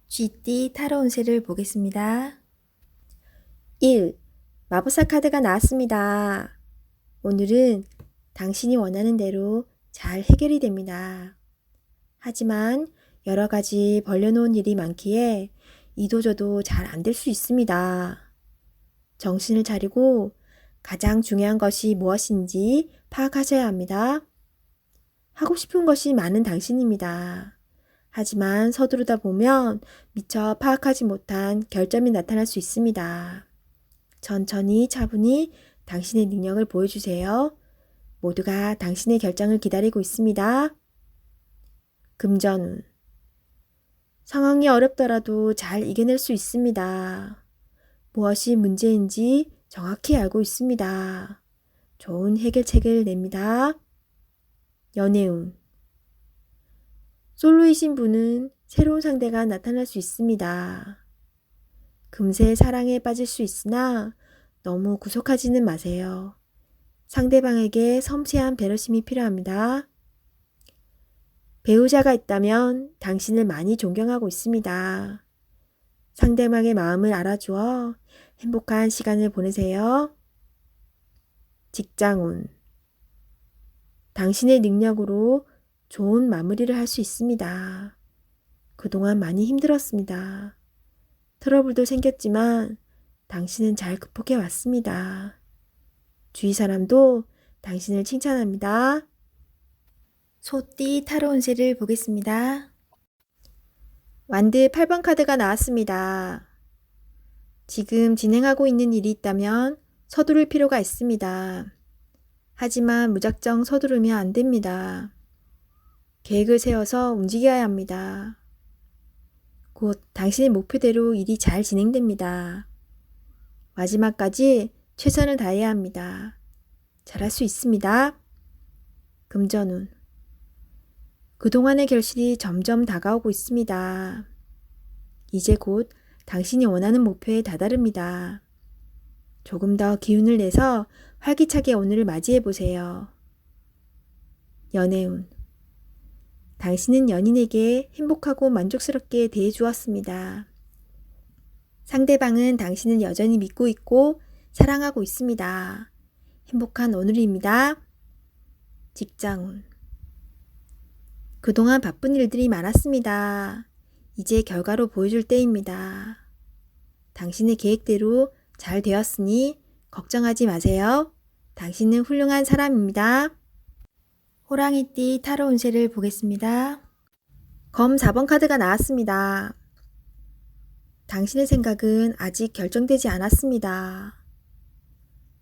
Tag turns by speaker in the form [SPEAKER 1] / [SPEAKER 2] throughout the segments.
[SPEAKER 1] 쥐띠 타로 운세를 보겠습니다. 1. 마법사 카드가 나왔습니다. 오늘은 당신이 원하는 대로 잘 해결이 됩니다. 하지만 여러 가지 벌려놓은 일이 많기에 이도저도 잘 안 될 수 있습니다. 정신을 차리고 가장 중요한 것이 무엇인지 파악하셔야 합니다. 하고 싶은 것이 많은 당신입니다. 하지만 서두르다 보면 미처 파악하지 못한 결점이 나타날 수 있습니다. 천천히 차분히 당신의 능력을 보여주세요. 모두가 당신의 결정을 기다리고 있습니다. 금전운. 상황이 어렵더라도 잘 이겨낼 수 있습니다. 무엇이 문제인지 정확히 알고 있습니다. 좋은 해결책을 냅니다. 연애운. 솔로이신 분은 새로운 상대가 나타날 수 있습니다. 금세 사랑에 빠질 수 있으나 너무 구속하지는 마세요. 상대방에게 섬세한 배려심이 필요합니다. 배우자가 있다면 당신을 많이 존경하고 있습니다. 상대방의 마음을 알아주어 행복한 시간을 보내세요. 직장운. 당신의 능력으로 좋은 마무리를 할 수 있습니다. 그동안 많이 힘들었습니다. 트러블도 생겼지만 당신은 잘 극복해 왔습니다. 주위 사람도 당신을 칭찬합니다. 소띠 타로 운세를 보겠습니다. 완드 8번 카드가 나왔습니다. 지금 진행하고 있는 일이 있다면 서두를 필요가 있습니다. 하지만 무작정 서두르면 안 됩니다. 계획을 세워서 움직여야 합니다. 곧 당신의 목표대로 일이 잘 진행됩니다. 마지막까지 최선을 다해야 합니다. 잘할 수 있습니다. 금전운. 그동안의 결실이 점점 다가오고 있습니다. 이제 곧 당신이 원하는 목표에 다다릅니다. 조금 더 기운을 내서 활기차게 오늘을 맞이해 보세요. 연애운. 당신은 연인에게 행복하고 만족스럽게 대해 주었습니다. 상대방은 당신을 여전히 믿고 있고 사랑하고 있습니다. 행복한 오늘입니다. 직장운. 그동안 바쁜 일들이 많았습니다. 이제 결과로 보여줄 때입니다. 당신의 계획대로 잘 되었으니 걱정하지 마세요. 당신은 훌륭한 사람입니다. 호랑이띠 타로 운세를 보겠습니다. 검 4번 카드가 나왔습니다. 당신의 생각은 아직 결정되지 않았습니다.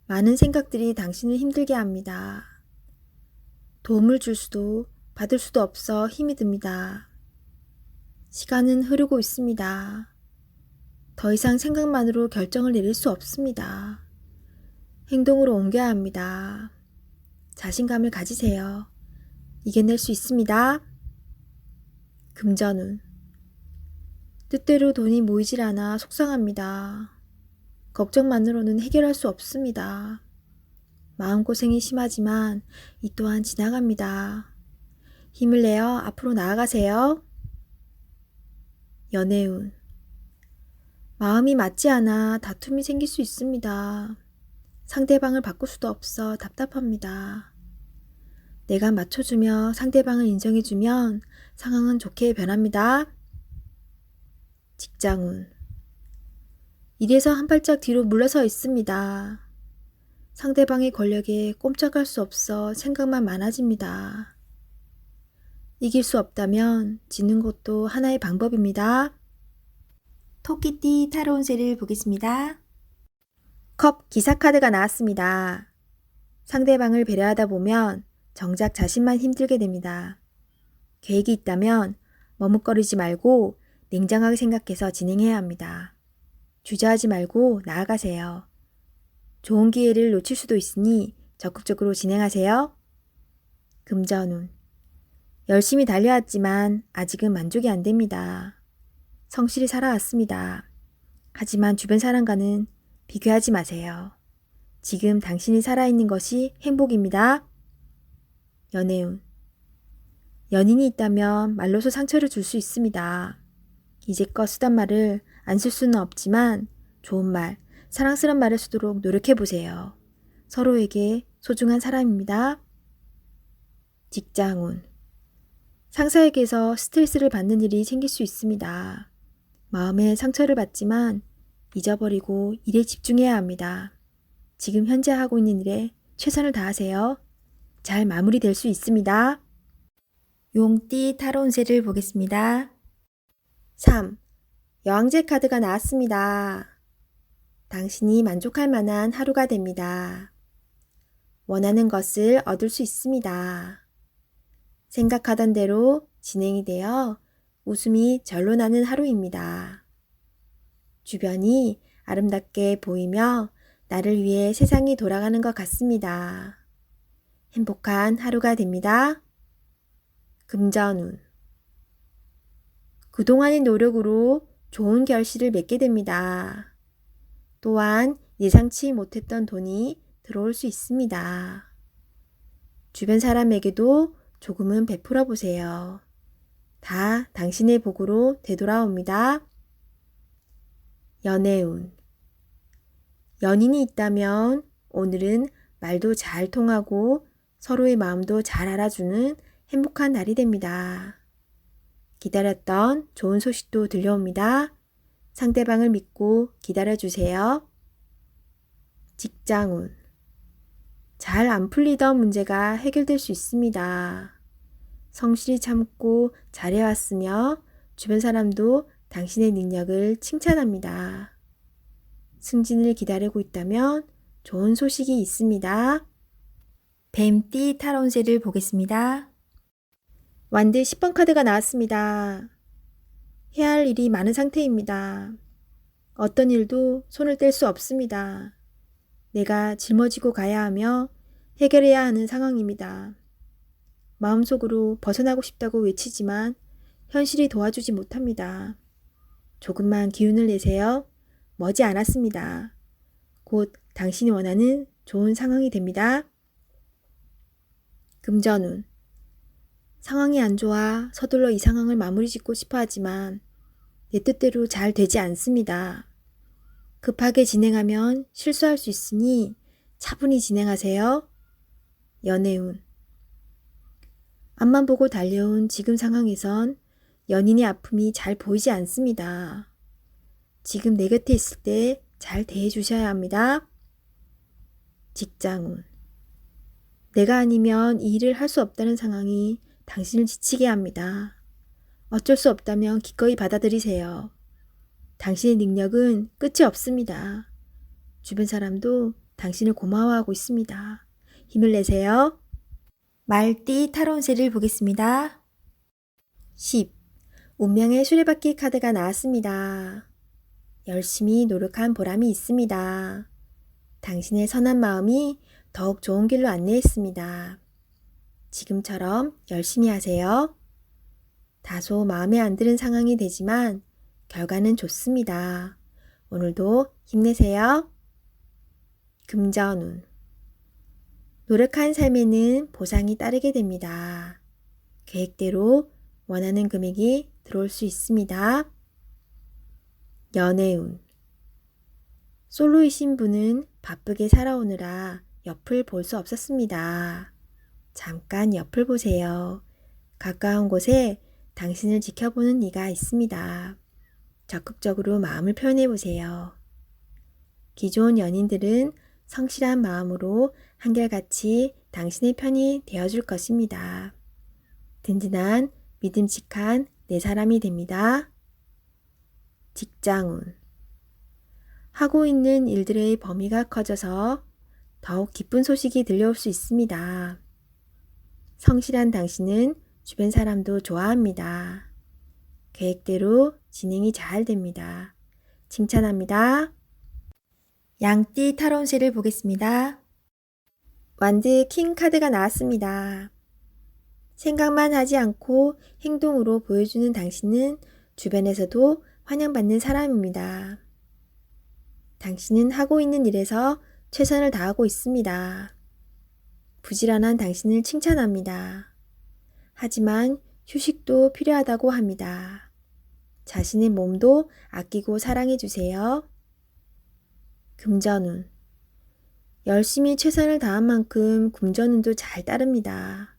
[SPEAKER 1] 많은 생각들이 당신을 힘들게 합니다. 도움을 줄 수도 받을 수도 없어 힘이 듭니다. 시간은 흐르고 있습니다. 더 이상 생각만으로 결정을 내릴 수 없습니다. 행동으로 옮겨야 합니다. 자신감을 가지세요. 이겨낼 수 있습니다. 금전운. 뜻대로 돈이 모이질 않아 속상합니다. 걱정만으로는 해결할 수 없습니다. 마음고생이 심하지만 이 또한 지나갑니다. 힘을 내어 앞으로 나아가세요. 연애운. 마음이 맞지 않아 다툼이 생길 수 있습니다. 상대방을 바꿀 수도 없어 답답합니다. 내가 맞춰주며 상대방을 인정해주면 상황은 좋게 변합니다. 직장운. 일에서 한 발짝 뒤로 물러서 있습니다. 상대방의 권력에 꼼짝할 수 없어 생각만 많아집니다. 이길 수 없다면 지는 것도 하나의 방법입니다. 토끼띠 타로 운세를 보겠습니다. 컵 기사 카드가 나왔습니다. 상대방을 배려하다 보면 정작 자신만 힘들게 됩니다. 계획이 있다면 머뭇거리지 말고 냉정하게 생각해서 진행해야 합니다. 주저하지 말고 나아가세요. 좋은 기회를 놓칠 수도 있으니 적극적으로 진행하세요. 금전운. 열심히 달려왔지만 아직은 만족이 안 됩니다. 성실히 살아왔습니다. 하지만 주변 사람과는 비교하지 마세요. 지금 당신이 살아있는 것이 행복입니다. 연애운. 연인이 있다면 말로서 상처를 줄 수 있습니다. 이제껏 쓰던 말을 안 쓸 수는 없지만 좋은 말, 사랑스러운 말을 쓰도록 노력해보세요. 서로에게 소중한 사람입니다. 직장운. 상사에게서 스트레스를 받는 일이 생길 수 있습니다. 마음에 상처를 받지만 잊어버리고 일에 집중해야 합니다. 지금 현재 하고 있는 일에 최선을 다하세요. 잘 마무리될 수 있습니다. 용띠 타로 운세를 보겠습니다. 3. 여왕제 카드가 나왔습니다. 당신이 만족할 만한 하루가 됩니다. 원하는 것을 얻을 수 있습니다. 생각하던 대로 진행이 되어 웃음이 절로 나는 하루입니다. 주변이 아름답게 보이며 나를 위해 세상이 돌아가는 것 같습니다. 행복한 하루가 됩니다. 금전운. 그동안의 노력으로 좋은 결실을 맺게 됩니다. 또한 예상치 못했던 돈이 들어올 수 있습니다. 주변 사람에게도 조금은 베풀어 보세요. 다 당신의 복으로 되돌아옵니다. 연애운. 연인이 있다면 오늘은 말도 잘 통하고 서로의 마음도 잘 알아주는 행복한 날이 됩니다. 기다렸던 좋은 소식도 들려옵니다. 상대방을 믿고 기다려주세요. 직장운. 잘 안 풀리던 문제가 해결될 수 있습니다. 성실히 참고 잘해왔으며 주변 사람도 당신의 능력을 칭찬합니다. 승진을 기다리고 있다면 좋은 소식이 있습니다. 뱀띠 타로 운세를 보겠습니다. 완드 10번 카드가 나왔습니다. 해야 할 일이 많은 상태입니다. 어떤 일도 손을 뗄 수 없습니다. 내가 짊어지고 가야 하며 해결해야 하는 상황입니다. 마음속으로 벗어나고 싶다고 외치지만 현실이 도와주지 못합니다. 조금만 기운을 내세요. 머지 않았습니다. 곧 당신이 원하는 좋은 상황이 됩니다. 금전운. 상황이 안 좋아 서둘러 이 상황을 마무리 짓고 싶어 하지만 내 뜻대로 잘 되지 않습니다. 급하게 진행하면 실수할 수 있으니 차분히 진행하세요. 연애운. 앞만 보고 달려온 지금 상황에선 연인의 아픔이 잘 보이지 않습니다. 지금 내 곁에 있을 때 잘 대해 주셔야 합니다. 직장운. 내가 아니면 이 일을 할 수 없다는 상황이 당신을 지치게 합니다. 어쩔 수 없다면 기꺼이 받아들이세요. 당신의 능력은 끝이 없습니다. 주변 사람도 당신을 고마워하고 있습니다. 힘을 내세요. 말띠 타로 운세를 보겠습니다. 10. 운명의 수레바퀴 카드가 나왔습니다. 열심히 노력한 보람이 있습니다. 당신의 선한 마음이 더욱 좋은 길로 안내했습니다. 지금처럼 열심히 하세요. 다소 마음에 안 드는 상황이 되지만 결과는 좋습니다. 오늘도 힘내세요. 금전운. 노력한 삶에는 보상이 따르게 됩니다. 계획대로 원하는 금액이 들어올 수 있습니다. 연애운. 솔로이신 분은 바쁘게 살아오느라 옆을 볼 수 없었습니다. 잠깐 옆을 보세요. 가까운 곳에 당신을 지켜보는 이가 있습니다. 적극적으로 마음을 표현해 보세요. 기존 연인들은 성실한 마음으로 한결같이 당신의 편이 되어줄 것입니다. 든든한 믿음직한 내 사람이 됩니다. 직장운. 하고 있는 일들의 범위가 커져서 더욱 기쁜 소식이 들려올 수 있습니다. 성실한 당신은 주변 사람도 좋아합니다. 계획대로 진행이 잘 됩니다. 칭찬합니다. 양띠 타로 운세를 보겠습니다. 완드 킹 카드가 나왔습니다. 생각만 하지 않고 행동으로 보여주는 당신은 주변에서도 환영받는 사람입니다. 당신은 하고 있는 일에서 최선을 다하고 있습니다. 부지런한 당신을 칭찬합니다. 하지만 휴식도 필요하다고 합니다. 자신의 몸도 아끼고 사랑해 주세요. 금전운. 열심히 최선을 다한 만큼 금전운도 잘 따릅니다.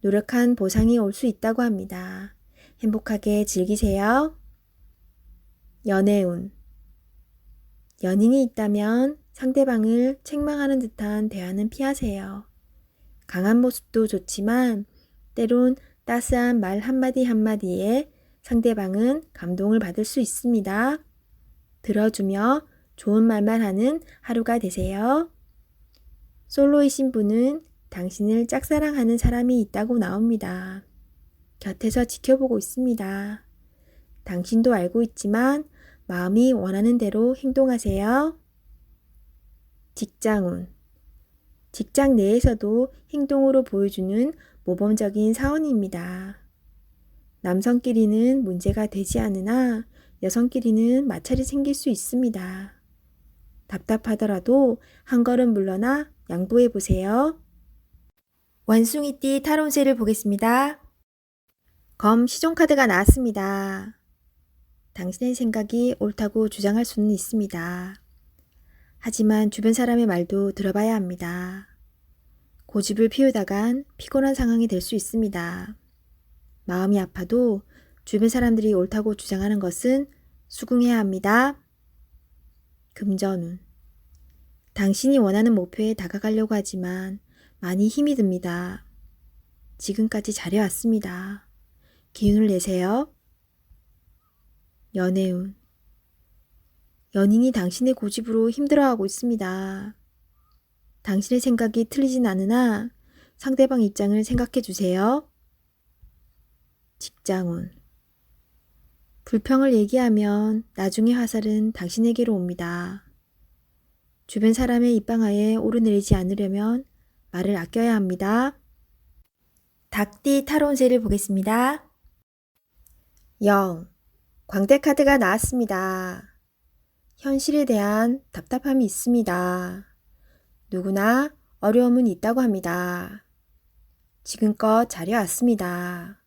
[SPEAKER 1] 노력한 보상이 올 수 있다고 합니다. 행복하게 즐기세요. 연애운. 연인이 있다면 상대방을 책망하는 듯한 대화는 피하세요. 강한 모습도 좋지만 때론 따스한 말 한마디 한마디에 상대방은 감동을 받을 수 있습니다. 들어주며 좋은 말만 하는 하루가 되세요. 솔로이신 분은 당신을 짝사랑하는 사람이 있다고 나옵니다. 곁에서 지켜보고 있습니다. 당신도 알고 있지만 마음이 원하는 대로 행동하세요. 직장운. 직장 내에서도 행동으로 보여주는 모범적인 사원입니다. 남성끼리는 문제가 되지 않으나 여성끼리는 마찰이 생길 수 있습니다. 답답하더라도 한 걸음 물러나 양보해 보세요. 원숭이띠 타로운세를 보겠습니다. 검 시종카드가 나왔습니다. 당신의 생각이 옳다고 주장할 수는 있습니다. 하지만 주변 사람의 말도 들어봐야 합니다. 고집을 피우다간 피곤한 상황이 될 수 있습니다. 마음이 아파도 주변 사람들이 옳다고 주장하는 것은 수긍해야 합니다. 금전운. 당신이 원하는 목표에 다가가려고 하지만 많이 힘이 듭니다. 지금까지 잘해왔습니다. 기운을 내세요. 연애운. 연인이 당신의 고집으로 힘들어하고 있습니다. 당신의 생각이 틀리진 않으나 상대방 입장을 생각해 주세요. 직장운. 불평을 얘기하면 나중에 화살은 당신에게로 옵니다. 주변 사람의 입방아에 오르내리지 않으려면 말을 아껴야 합니다. 닭띠 타로운세를 보겠습니다. 영. 광대카드가 나왔습니다. 현실에 대한 답답함이 있습니다. 누구나 어려움은 있다고 합니다. 지금껏 잘해왔습니다.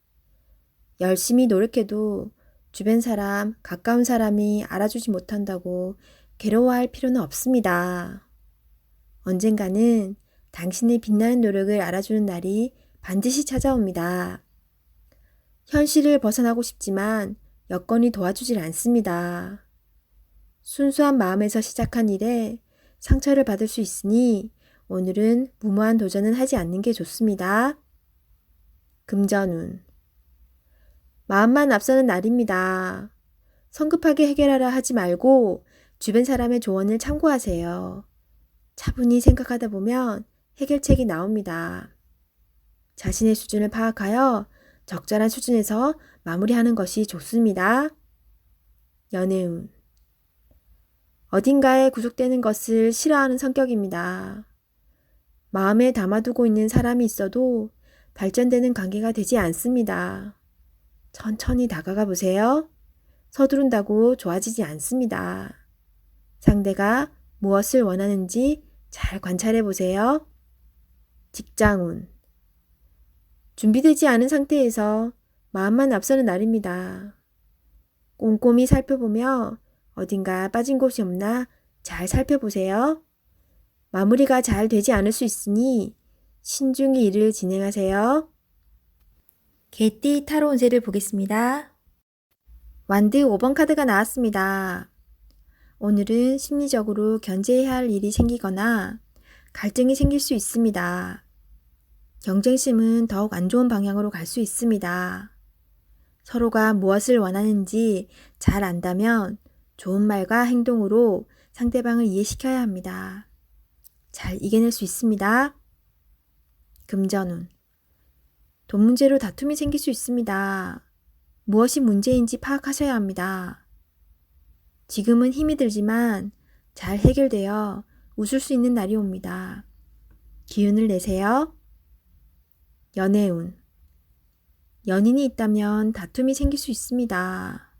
[SPEAKER 1] 열심히 노력해도 주변 사람, 가까운 사람이 알아주지 못한다고 괴로워할 필요는 없습니다. 언젠가는 당신의 빛나는 노력을 알아주는 날이 반드시 찾아옵니다. 현실을 벗어나고 싶지만 여건이 도와주질 않습니다. 순수한 마음에서 시작한 일에 상처를 받을 수 있으니 오늘은 무모한 도전은 하지 않는 게 좋습니다. 금전운. 마음만 앞서는 날입니다. 성급하게 해결하려 하지 말고 주변 사람의 조언을 참고하세요. 차분히 생각하다 보면 해결책이 나옵니다. 자신의 수준을 파악하여 적절한 수준에서 마무리하는 것이 좋습니다. 연애운. 어딘가에 구속되는 것을 싫어하는 성격입니다. 마음에 담아두고 있는 사람이 있어도 발전되는 관계가 되지 않습니다. 천천히 다가가 보세요. 서두른다고 좋아지지 않습니다. 상대가 무엇을 원하는지 잘 관찰해 보세요. 직장운. 준비되지 않은 상태에서 마음만 앞서는 날입니다. 꼼꼼히 살펴보며 어딘가 빠진 곳이 없나 잘 살펴보세요. 마무리가 잘 되지 않을 수 있으니 신중히 일을 진행하세요. 개띠 타로운세를 보겠습니다. 완드 5번 카드가 나왔습니다. 오늘은 심리적으로 견제해야 할 일이 생기거나 갈등이 생길 수 있습니다. 경쟁심은 더욱 안 좋은 방향으로 갈 수 있습니다. 서로가 무엇을 원하는지 잘 안다면 좋은 말과 행동으로 상대방을 이해시켜야 합니다. 잘 이겨낼 수 있습니다. 금전운. 돈 문제로 다툼이 생길 수 있습니다. 무엇이 문제인지 파악하셔야 합니다. 지금은 힘이 들지만 잘 해결되어 웃을 수 있는 날이 옵니다. 기운을 내세요. 연애운. 연인이 있다면 다툼이 생길 수 있습니다.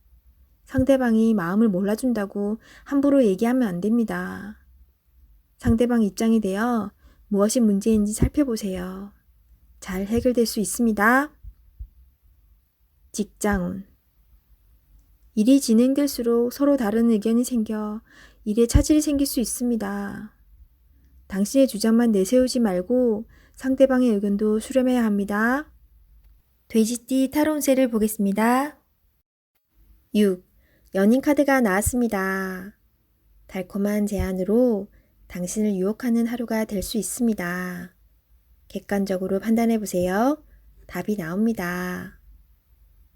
[SPEAKER 1] 상대방이 마음을 몰라준다고 함부로 얘기하면 안 됩니다. 상대방 입장이 되어 무엇이 문제인지 살펴보세요. 잘 해결될 수 있습니다. 직장운. 일이 진행될수록 서로 다른 의견이 생겨 일에 차질이 생길 수 있습니다. 당신의 주장만 내세우지 말고 상대방의 의견도 수렴해야 합니다. 돼지띠 타로운세를 보겠습니다. 6. 연인 카드가 나왔습니다. 달콤한 제안으로 당신을 유혹하는 하루가 될 수 있습니다. 객관적으로 판단해 보세요. 답이 나옵니다.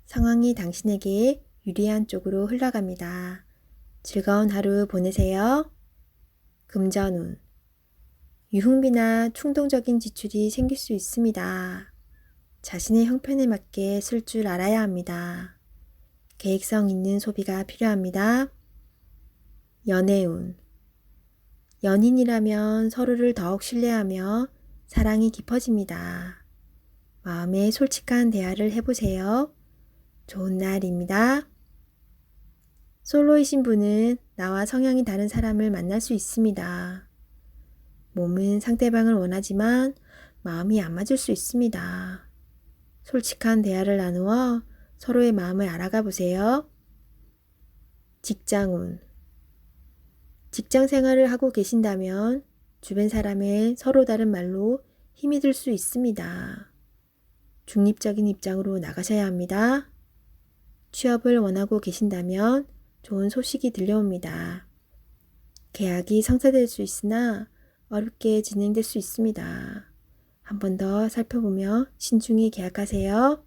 [SPEAKER 1] 상황이 당신에게 유리한 쪽으로 흘러갑니다. 즐거운 하루 보내세요. 금전운. 유흥비나 충동적인 지출이 생길 수 있습니다. 자신의 형편에 맞게 쓸 줄 알아야 합니다. 계획성 있는 소비가 필요합니다. 연애운. 연인이라면 서로를 더욱 신뢰하며 사랑이 깊어집니다. 마음에 솔직한 대화를 해보세요. 좋은 날입니다. 솔로이신 분은 나와 성향이 다른 사람을 만날 수 있습니다. 몸은 상대방을 원하지만 마음이 안 맞을 수 있습니다. 솔직한 대화를 나누어 서로의 마음을 알아가 보세요. 직장운. 직장 생활을 하고 계신다면 주변 사람의 서로 다른 말로 힘이 들 수 있습니다. 중립적인 입장으로 나가셔야 합니다. 취업을 원하고 계신다면 좋은 소식이 들려옵니다. 계약이 성사될 수 있으나 어렵게 진행될 수 있습니다. 한 번 더 살펴보며 신중히 계약하세요.